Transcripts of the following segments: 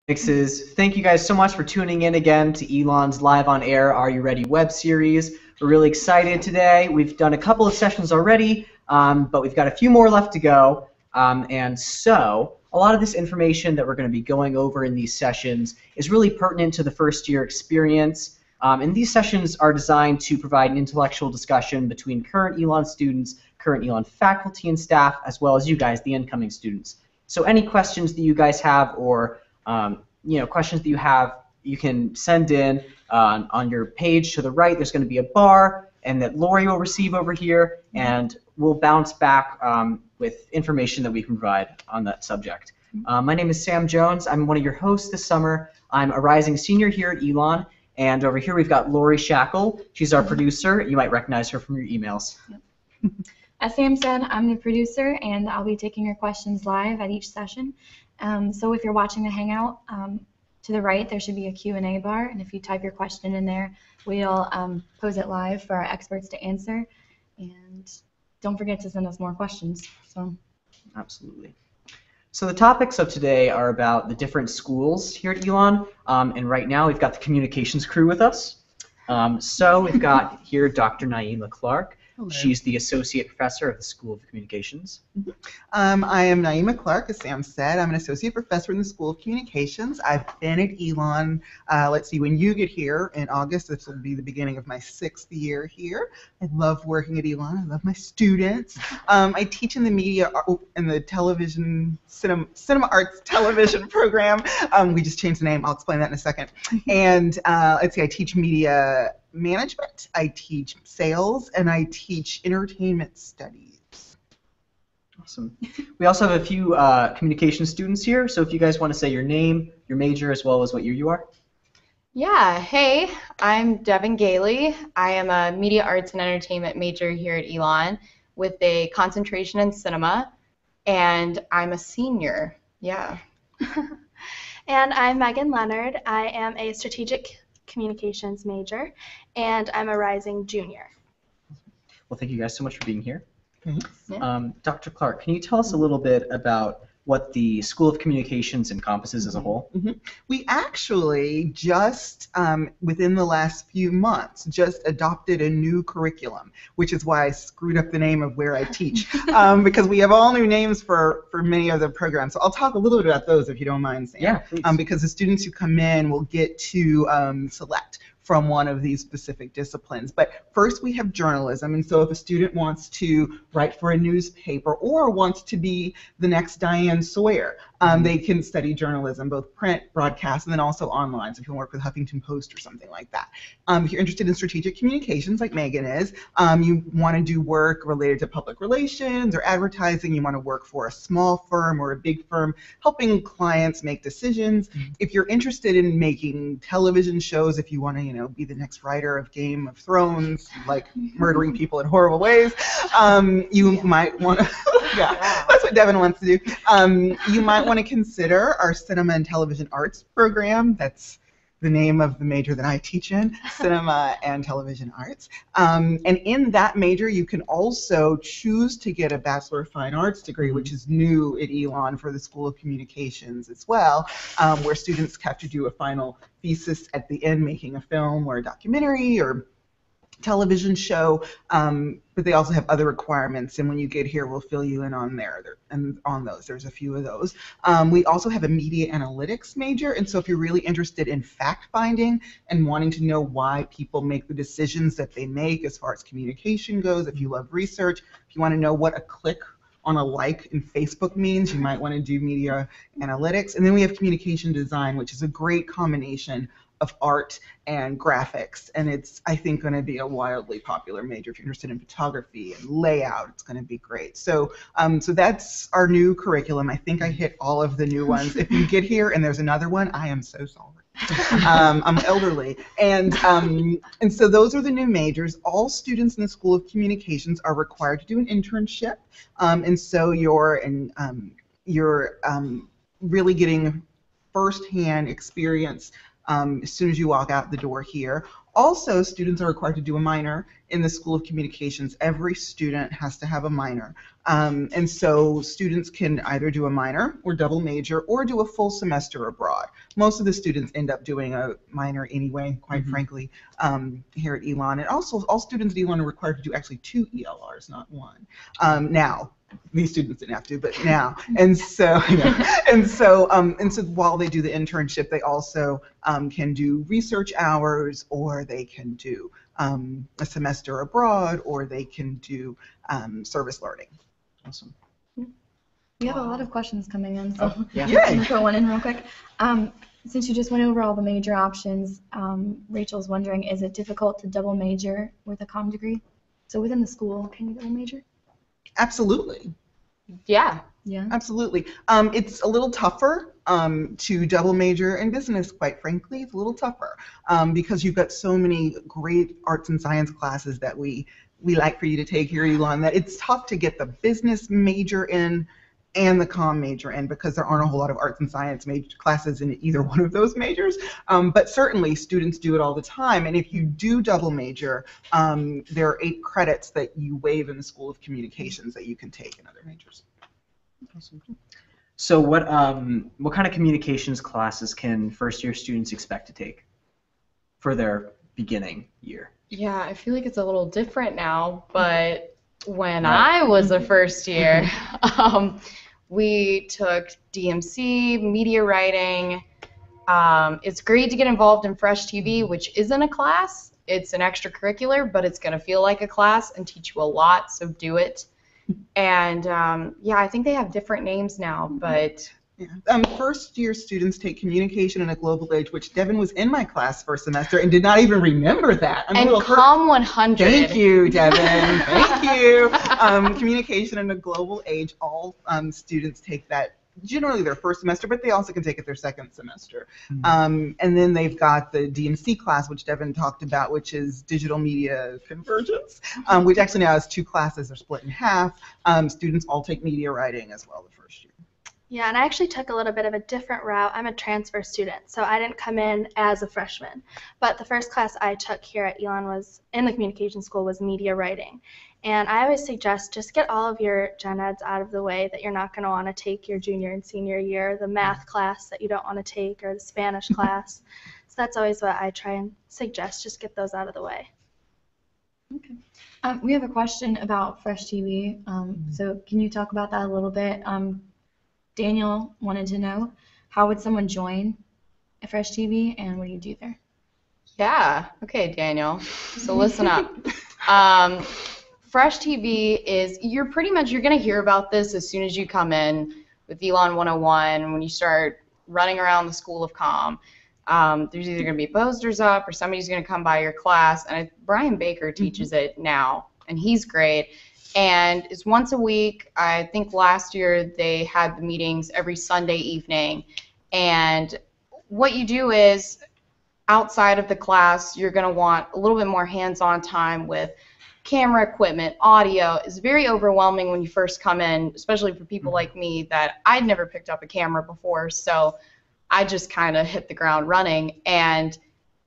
Mixes. Thank you guys so much for tuning in again to Elon's Live on Air Are You Ready web series. We're really excited today. We've done a couple of sessions already, but we've got a few more left to go. And so a lot of this information that we're going to be going over in these sessions is really pertinent to the first year experience. And these sessions are designed to provide an intellectual discussion between current Elon students, current Elon faculty and staff, as well as you guys, the incoming students. So any questions that you guys have or questions that you have, you can send in on your page to the right. There's going to be a bar, and that Lori will receive over here, and we'll bounce back with information that we can provide on that subject. My name is Sam Jones. I'm one of your hosts this summer. I'm a rising senior here at Elon, and over here we've got Lori Shackle. She's our producer. You might recognize her from your emails. Yep. As Sam said, I'm the producer, and I'll be taking your questions live at each session. So if you're watching the Hangout, to the right there should be a Q&A bar, and if you type your question in there, we'll pose it live for our experts to answer. And don't forget to send us more questions. Absolutely. So the topics of today are about the different schools here at Elon, and right now we've got the communications crew with us. So we've got here Dr. Naima Clark. Hello. She's the Associate Professor of the School of Communications. I am Naima Clark, as Sam said. I'm an Associate Professor in the School of Communications. I've been at Elon, let's see, when you get here in August, this will be the beginning of my 6th year here. I love working at Elon. I love my students. I teach in the media, in the television, cinema arts television program. We just changed the name. I'll explain that in a second. And let's see, I teach media management, I teach sales, and I teach entertainment studies. Awesome. We also have a few communication students here, so if you guys want to say your name, your major, as well as what year you are. Yeah, hey, I'm Devin Gailey. I am a media arts and entertainment major here at Elon with a concentration in cinema, and I'm a senior. Yeah. And I'm Megan Leonard. I am a strategic communications major, and I'm a rising junior. Well, thank you guys so much for being here. Yeah. Dr. Clark, can you tell us a little bit about what the School of Communications encompasses as a whole? We actually just, within the last few months, just adopted a new curriculum, which is why I screwed up the name of where I teach, because we have all new names for many of the programs. So I'll talk a little bit about those if you don't mind, Sam. Yeah, please. Because the students who come in will get to select from one of these specific disciplines. But first we have journalism, and so if a student wants to write for a newspaper or wants to be the next Diane Sawyer, they can study journalism, both print, broadcast, and then also online, so if you want to work with Huffington Post or something like that. If you're interested in strategic communications, like Megan is, you want to do work related to public relations or advertising, you want to work for a small firm or a big firm, helping clients make decisions. If you're interested in making television shows, if you want to, be the next writer of Game of Thrones, like murdering people in horrible ways, you might want to, that's what Devin wants to do. You might want to consider our Cinema and Television Arts program. That's the name of the major that I teach in, Cinema and Television Arts. And in that major, you can also choose to get a Bachelor of Fine Arts degree, which is new at Elon for the School of Communications as well, where students have to do a final thesis at the end, making a film or a documentary or television show, but they also have other requirements, and when you get here we'll fill you in on those. There's a few of those. We also have a media analytics major, and so if you're really interested in fact finding and wanting to know why people make the decisions that they make as far as communication goes, if you love research, if you want to know what a click on a like in Facebook means, you might want to do media analytics. And then we have communication design, which is a great combination of art and graphics, and it's, I think, going to be a wildly popular major. If you're interested in photography and layout, it's going to be great. So so that's our new curriculum. I think I hit all of the new ones. If you get here and there's another one, I am so sorry. I'm elderly, and so those are the new majors. All students in the School of Communications are required to do an internship, and so you're really getting firsthand experience as soon as you walk out the door here. Also, students are required to do a minor in the School of Communications. Every student has to have a minor. And so students can either do a minor or double major or do a full semester abroad. Most of the students end up doing a minor anyway, quite frankly, here at Elon. And also, all students at Elon are required to do actually 2 ELRs, not 1. Now, these students didn't have to, but now. And so, and so while they do the internship, they also can do research hours, or they can do a semester abroad, or they can do service learning. Awesome. We have a lot of questions coming in, so yeah. I'm going to throw one in real quick. Since you just went over all the major options, Rachel's wondering, is it difficult to double major with a comm degree? So within the school, can you double major? Absolutely. Yeah. Yeah. Absolutely. It's a little tougher to double major in business, quite frankly. It's a little tougher because you've got so many great arts and science classes that we like for you to take here, Elon, that it's tough to get the business major in and the comm major in, because there aren't a whole lot of arts and science major classes in either one of those majors. But certainly students do it all the time. And if you do double major, there are 8 credits that you waive in the School of Communications that you can take in other majors. Awesome. So what kind of communications classes can first-year students expect to take for their beginning year? Yeah, I feel like it's a little different now, but when I was a first year, we took DMC, media writing. It's great to get involved in Fresh TV, which isn't a class. It's an extracurricular, but it's going to feel like a class and teach you a lot, so do it. And yeah, I think they have different names now, but... Yeah. First year students take Communication in a Global Age, which Devin was in my class first semester and did not even remember that. And COM 100. Thank you, Devin. Thank you. Communication in a Global Age, all students take that generally their first semester, but they also can take it their second semester. And then they've got the DMC class, which Devin talked about, which is Digital Media Convergence, which actually now has 2 classes. They're split in half. Students all take media writing as well the first year. Yeah, and I actually took a little bit of a different route. I'm a transfer student, so I didn't come in as a freshman. But the first class I took here at Elon was in the communication school was media writing. And I always suggest just get all of your gen eds out of the way that you're not going to want to take your junior and senior year, the math class that you don't want to take, or the Spanish class. So that's always what I try and suggest, just get those out of the way. Okay. We have a question about Fresh TV. So can you talk about that a little bit? Daniel wanted to know, how would someone join a Fresh TV, and what do you do there? Yeah. Okay, Daniel. So listen up. Fresh TV is, you're going to hear about this as soon as you come in with Elon 101, when you start running around the School of Comm. There's either going to be posters up, or somebody's going to come by your class, and Brian Baker teaches it now, and he's great. And it's once a week. I think last year they had the meetings every Sunday evening. And what you do is, outside of the class, you're going to want a little bit more hands-on time with camera equipment, audio. It's very overwhelming when you first come in, especially for people like me that I'd never picked up a camera before. So I just kind of hit the ground running. And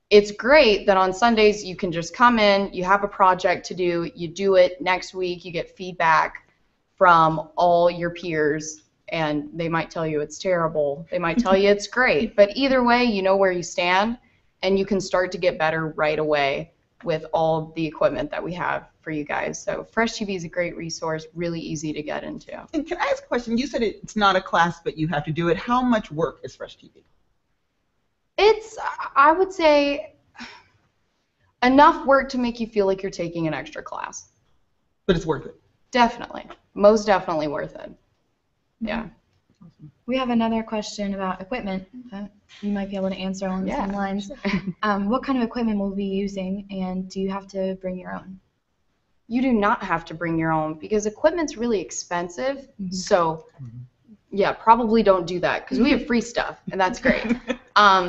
it's great that on Sundays you can just come in, you have a project to do, you do it, next week you get feedback from all your peers, and they might tell you it's terrible, they might tell you it's great, but either way you know where you stand, and you can start to get better right away with all the equipment that we have for you guys. So Fresh TV is a great resource, really easy to get into. And can I ask a question? You said it's not a class, but you have to do it. How much work is Fresh TV? It's, I would say, enough work to make you feel like you're taking an extra class. But it's worth it. Definitely. Most definitely worth it. Yeah. We have another question about equipment that you might be able to answer along the same lines. What kind of equipment will we be using, and do you have to bring your own? You do not have to bring your own, because equipment's really expensive. So yeah, probably don't do that, because we have free stuff, and that's great.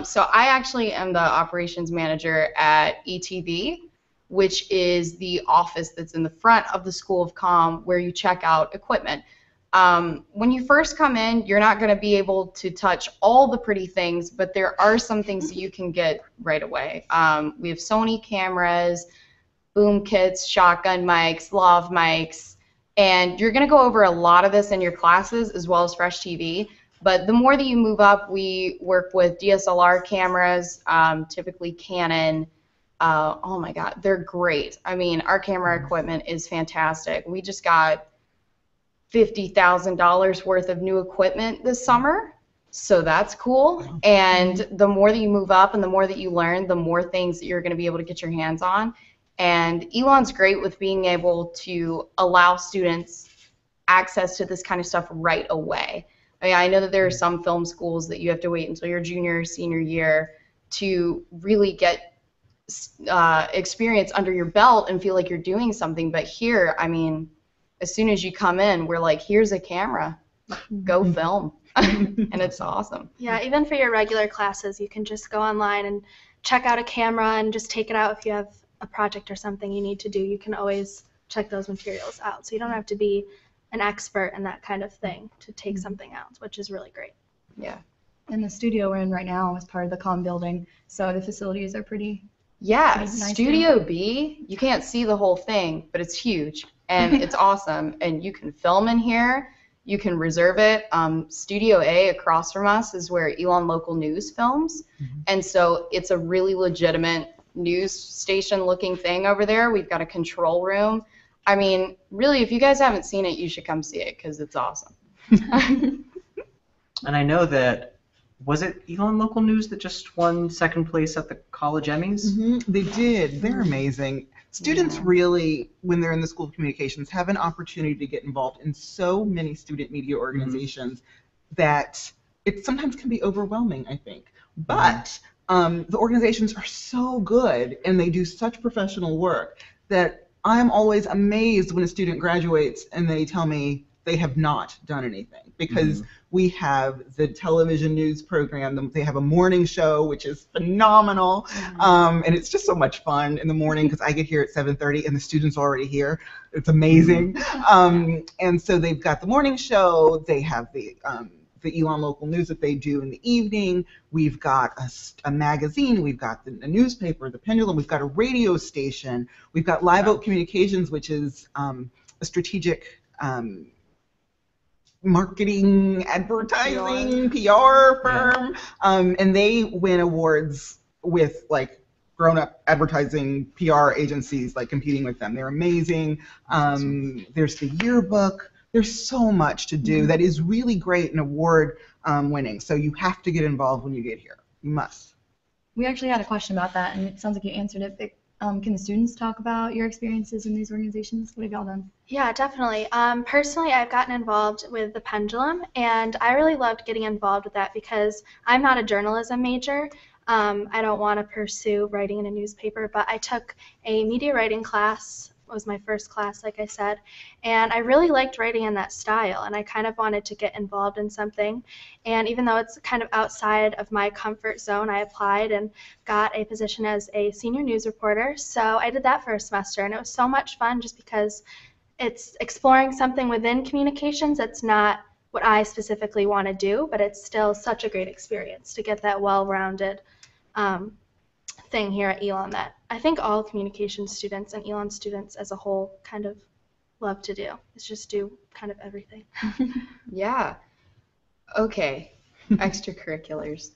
So I actually am the operations manager at ETV, which is the office that's in the front of the School of Comm where you check out equipment. When you first come in, you're not going to be able to touch all the pretty things, but there are some things that you can get right away. We have Sony cameras, boom kits, shotgun mics, lav mics, and you're going to go over a lot of this in your classes as well as Fresh TV. But the more that you move up, we work with DSLR cameras, typically Canon. Oh my God, they're great. I mean, our camera equipment is fantastic. We just got $50,000 worth of new equipment this summer, so that's cool. And the more that you move up and the more that you learn, the more things that you're going to be able to get your hands on. And Elon's great with being able to allow students access to this kind of stuff right away. I mean, I know that there are some film schools that you have to wait until your junior or senior year to really get experience under your belt and feel like you're doing something. But here, I mean, as soon as you come in, we're like, here's a camera, go film. And it's awesome. Yeah, even for your regular classes, you can just go online and check out a camera and just take it out if you have a project or something you need to do. You can always check those materials out. So you don't have to be an expert in that kind of thing to take something out, which is really great. Yeah. And the studio we're in right now is part of the comm building, so the facilities are pretty. Yeah, Nice Studio B, you can't see the whole thing, but it's huge and it's awesome. And you can film in here. You can reserve it. Studio A across from us is where Elon Local News films. And so it's a really legitimate news station looking thing over there. We've got a control room. I mean, really, if you guys haven't seen it, you should come see it because it's awesome. And I know that, was it Elon Local News that just won second place at the College Emmys? They did. They're amazing. Students really, when they're in the School of Communications, have an opportunity to get involved in so many student media organizations that it sometimes can be overwhelming, I think. But the organizations are so good and they do such professional work that I'm always amazed when a student graduates and they tell me they have not done anything, because we have the television news program. They have a morning show, which is phenomenal, and it's just so much fun in the morning because I get here at 7:30 and the students are already here. It's amazing. And so they've got the morning show. They have the Elon Local News that they do in the evening. We've got a magazine. We've got a newspaper, the Pendulum. We've got a radio station. We've got Live Oak Communications, which is a strategic marketing, advertising, PR firm, and they win awards with like grown-up advertising PR agencies, like competing with them. They're amazing. There's the yearbook. There's so much to do that is really great and award winning. So you have to get involved when you get here. You must. We actually had a question about that, and it sounds like you answered it. But, can the students talk about your experiences in these organizations? What have y'all done? Yeah, definitely. Personally, I've gotten involved with the Pendulum, and I really loved getting involved with that because I'm not a journalism major. I don't want to pursue writing in a newspaper, but I took a media writing class. It was my first class, like I said, and I really liked writing in that style, and I kind of wanted to get involved in something. And even though it's kind of outside of my comfort zone, I applied and got a position as a senior news reporter. So I did that for a semester, and it was so much fun just because it's exploring something within communications that's not what I specifically want to do, but it's still such a great experience to get that well-rounded thing here at Elon that I think all communication students and Elon students as a whole kind of love to do. Is just do kind of everything. Yeah. Okay. Extracurriculars.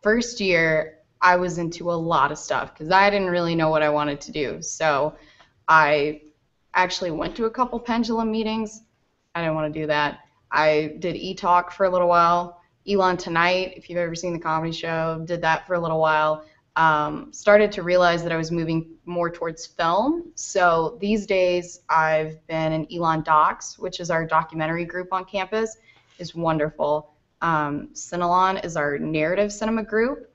First year, I was into a lot of stuff because I didn't really know what I wanted to do. So I actually went to a couple Pendulum meetings. I didn't want to do that. I did e-talk for a little while. Elon Tonight, if you've ever seen the comedy show, did that for a little while. Started to realize that I was moving more towards film. So these days I've been in Elon Docs, which is our documentary group on campus. It's wonderful. Cinelon is our narrative cinema group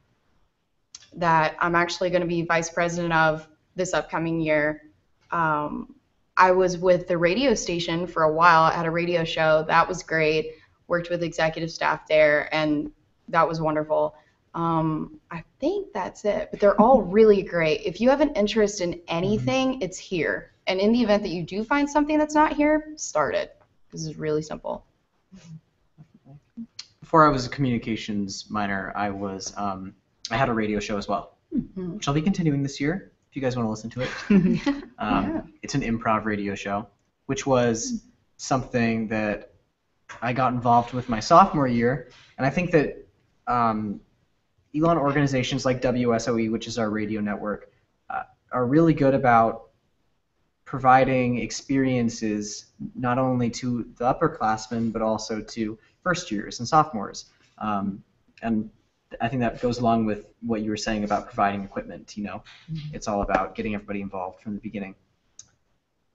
that I'm actually going to be vice president of this upcoming year. I was with the radio station for a while. I had a radio show. That was great. Worked with executive staff there, and that was wonderful. I think that's it, but they're all really great. If you have an interest in anything, it's here. And in the event that you do find something that's not here, start it. This is really simple. Before I was a communications minor, I had a radio show as well, which I'll be continuing this year if you guys want to listen to it. It's an improv radio show, which was something that I got involved with my sophomore year, and I think that Elon organizations like WSOE, which is our radio network, are really good about providing experiences not only to the upperclassmen but also to first years and sophomores. And I think that goes along with what you were saying about providing equipment. It's all about getting everybody involved from the beginning.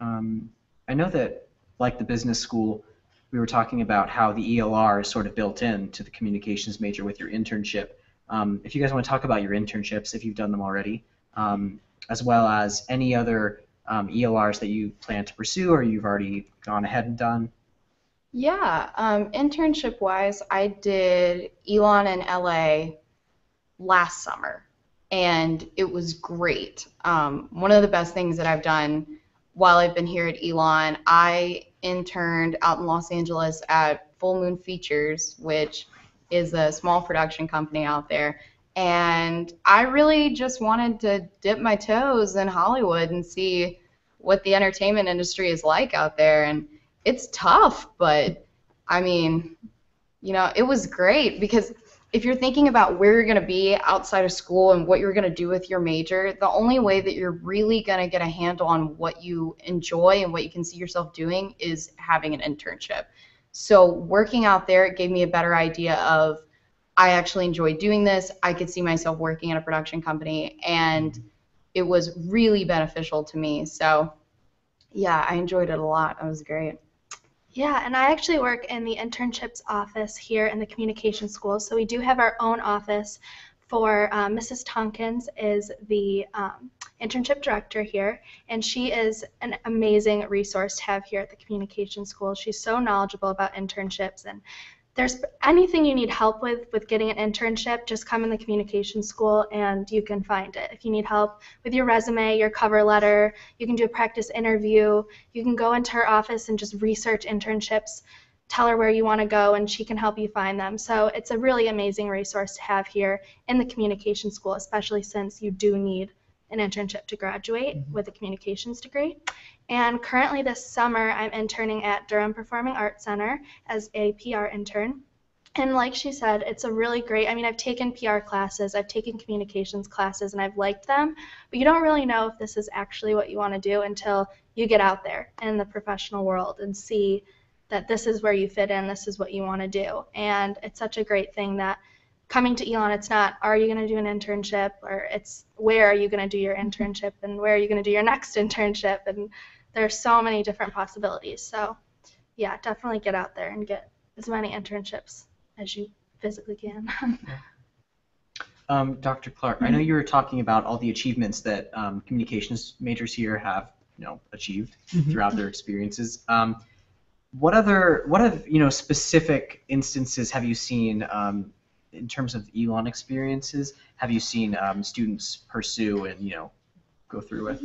I know that, like the business school, we were talking about how the ELR is sort of built in to the communications major with your internship. If you guys want to talk about your internships, if you've done them already, as well as any other ELRs that you plan to pursue or you've already gone ahead and done. Yeah, internship-wise, I did Elon in LA last summer, and it was great. One of the best things that I've done while I've been here at Elon, I interned out in Los Angeles at Full Moon Features, which is a small production company out there, and I really just wanted to dip my toes in Hollywood and see what the entertainment industry is like out there. And it's tough, but I mean, it was great because if you're thinking about where you're going to be outside of school and what you're going to do with your major, the only way that you're really going to get a handle on what you enjoy and what you can see yourself doing is having an internship. So working out there, it gave me a better idea of I actually enjoy doing this. I could see myself working in a production company, and it was really beneficial to me. So yeah, I enjoyed it a lot. It was great. Yeah, and I actually work in the internships office here in the communication school. So we do have our own office for Mrs. Tompkins is the internship director here, and she is an amazing resource to have here at the communication school. She's so knowledgeable about internships, and there's anything you need help with getting an internship, just come in the communication school and you can find it. If you need help with your resume, your cover letter, you can do a practice interview, you can go into her office and just research internships, tell her where you want to go, and she can help you find them. So it's a really amazing resource to have here in the communication school, especially since you do need an internship to graduate with a communications degree. And currently this summer, I'm interning at Durham Performing Arts Center as a PR intern. And like she said, it's a really great, I've taken PR classes, I've taken communications classes, and I've liked them, but you don't really know if this is actually what you want to do until you get out there in the professional world and see that this is where you fit in, this is what you want to do. And it's such a great thing that coming to Elon, it's not, are you going to do an internship, or it's where are you going to do your internship, and where are you going to do your next internship, and there's so many different possibilities. So yeah, definitely get out there and get as many internships as you physically can. Dr. Clark, I know you were talking about all the achievements that communications majors here have achieved throughout their experiences. What have specific instances have you seen in terms of Elon experiences, have you seen students pursue and go through with?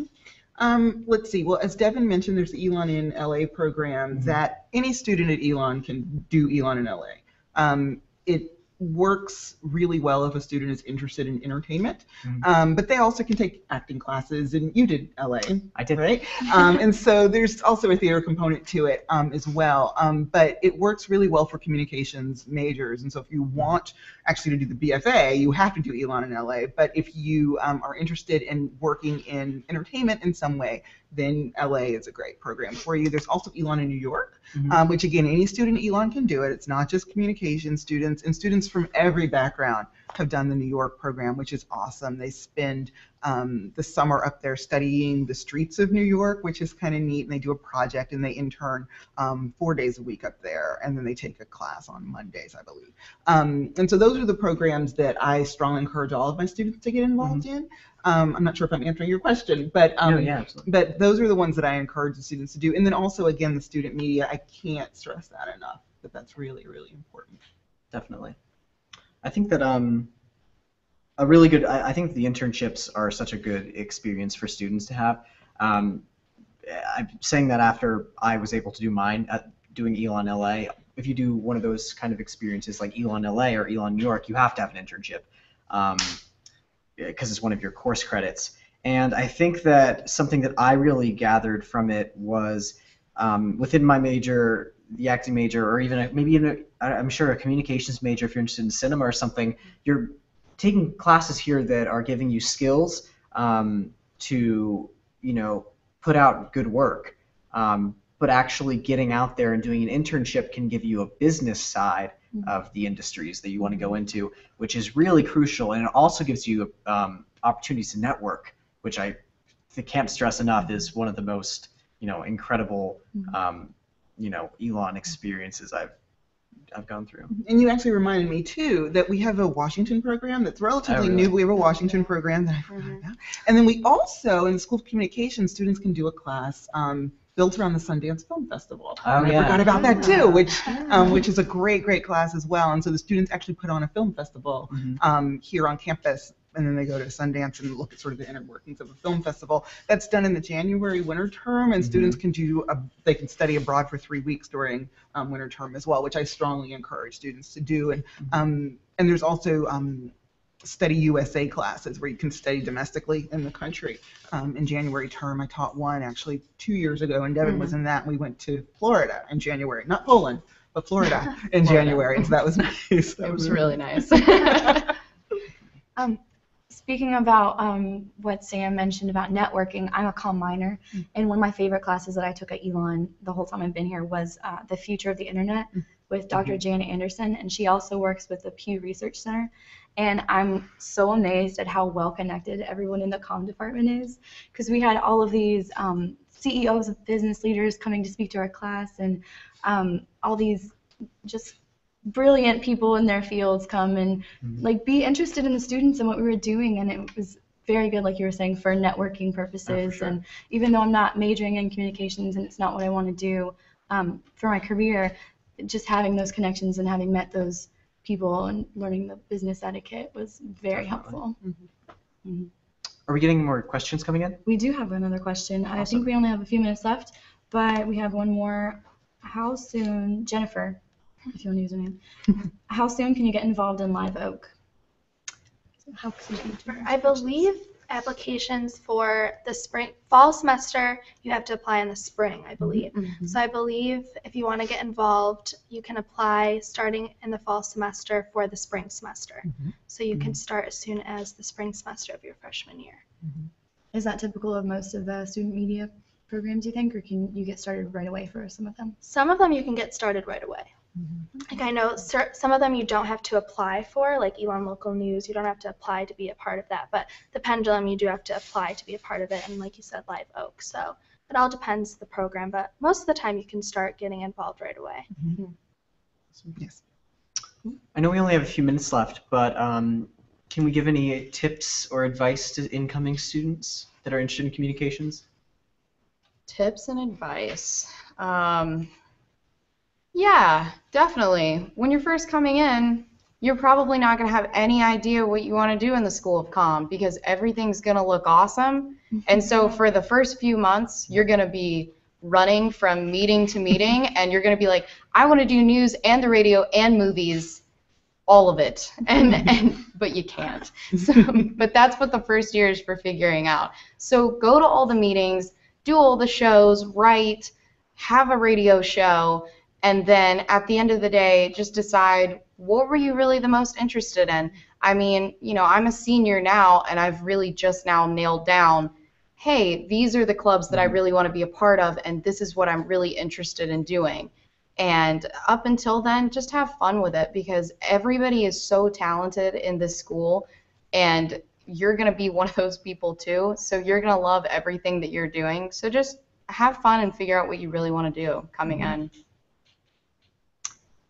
Let's see. Well, as Devin mentioned, there's the Elon in LA program that any student at Elon can do Elon in LA. It works really well if a student is interested in entertainment, but they also can take acting classes, and you did LA. I did. Right? And so there's also a theater component to it as well, but it works really well for communications majors, and so if you want actually to do the BFA, you have to do Elon in LA, but if you are interested in working in entertainment in some way, then LA is a great program for you. There's also Elon in New York, which again, any student at Elon can do it. It's not just communication students, and students from every background have done the New York program, which is awesome. They spend the summer up there studying the streets of New York, which is kind of neat, and they do a project, and they intern 4 days a week up there, and then they take a class on Mondays, I believe. And so those are the programs that I strongly encourage all of my students to get involved in. I'm not sure if I'm answering your question, but No, yeah, absolutely. but those are the ones that I encourage the students to do. And then also, again, the student media, I can't stress that enough, but that's really, really important. Definitely. I think that a really good, I think the internships are such a good experience for students to have. I'm saying that after I was able to do mine. doing Elon LA, if you do one of those kind of experiences like Elon LA or Elon New York, you have to have an internship because it's one of your course credits. And I think that something that I really gathered from it was within my major, the acting major, or even I'm sure a communications major if you're interested in cinema or something, you're taking classes here that are giving you skills to, put out good work. But actually getting out there and doing an internship can give you a business side of the industries that you want to go into, which is really crucial. And it also gives you opportunities to network, which I can't stress enough is one of the most, incredible, Elon experiences I've gone through. And you actually reminded me too that we have a Washington program that's relatively new. We have a Washington program that I forgot about. And then we also, in the School of Communication, students can do a class built around the Sundance Film Festival. Oh, and I forgot about that too, which is a great class as well. And so the students actually put on a film festival here on campus, and then they go to Sundance and look at sort of the inner workings of a film festival. That's done in the January winter term, and students can they can study abroad for 3 weeks during winter term as well, which I strongly encourage students to do. And there's also Study USA classes where you can study domestically in the country. In January term, I taught one actually 2 years ago, and Devin was in that. And we went to Florida in January, not Poland, but Florida in January. And so that was nice. It was really nice. Speaking about what Sam mentioned about networking, I'm a comm minor, and one of my favorite classes that I took at Elon the whole time I've been here was the future of the internet with Dr. Janet Anderson, and she also works with the Pew Research Center. And I'm so amazed at how well connected everyone in the comm department is, because we had all of these CEOs of business leaders coming to speak to our class, and all these just brilliant people in their fields come and be interested in the students and what we were doing, and it was very good, like you were saying, for networking purposes. Sure. And even though I'm not majoring in communications and it's not what I want to do for my career, just having those connections and having met those people and learning the business etiquette was very helpful. Are we getting more questions coming in? We do have another question. Awesome. I think we only have a few minutes left, but we have one more. How soon, Jennifer, if you want to use her name, how soon can you get involved in Live Oak? How soon can you I believe applications for the fall semester, you have to apply in the spring, I believe. So I believe if you want to get involved, you can apply starting in the fall semester for the spring semester. So you can start as soon as the spring semester of your freshman year. Is that typical of most of the student media programs, you think, or can you get started right away for some of them? Some of them you can get started right away. Like I know some of them you don't have to apply for, like Elon Local News, you don't have to apply to be a part of that, but the Pendulum you do have to apply to be a part of it, and like you said, Live Oak. So it all depends on the program, but most of the time you can start getting involved right away. Yes. I know we only have a few minutes left, but can we give any tips or advice to incoming students that are interested in communications? Tips and advice. Yeah, definitely. When you're first coming in, you're probably not going to have any idea what you want to do in the School of Comm because everything's going to look awesome. And so for the first few months, you're going to be running from meeting to meeting, and you're going to be like, I want to do news and the radio and movies, all of it. But you can't. But that's what the first year is for figuring out. So go to all the meetings, do all the shows, write, have a radio show, and then at the end of the day, just decide what were you really the most interested in. I mean, I'm a senior now, and I've really just now nailed down, hey, these are the clubs that I really want to be a part of, and this is what I'm really interested in doing. And up until then, just have fun with it because everybody is so talented in this school, and you're going to be one of those people too, so you're going to love everything that you're doing. So just have fun and figure out what you really want to do coming in.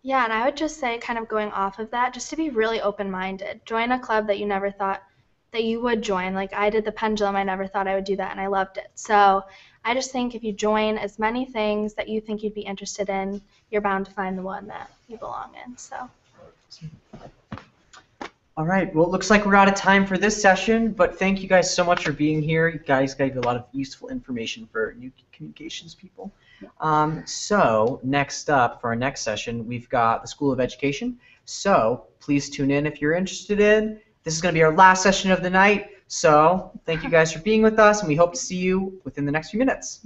Yeah, and I would just say, kind of going off of that, just to be really open-minded. Join a club that you never thought that you would join. Like I did the Pendulum, I never thought I would do that, and I loved it. So I just think if you join as many things that you think you'd be interested in, you're bound to find the one that you belong in. So. All right, well, it looks like we're out of time for this session, but thank you guys so much for being here. You guys gave a lot of useful information for new communications people. So next up for our next session, we've got the School of Education. So please tune in if you're interested in. This is going to be our last session of the night. So thank you guys for being with us, and we hope to see you within the next few minutes.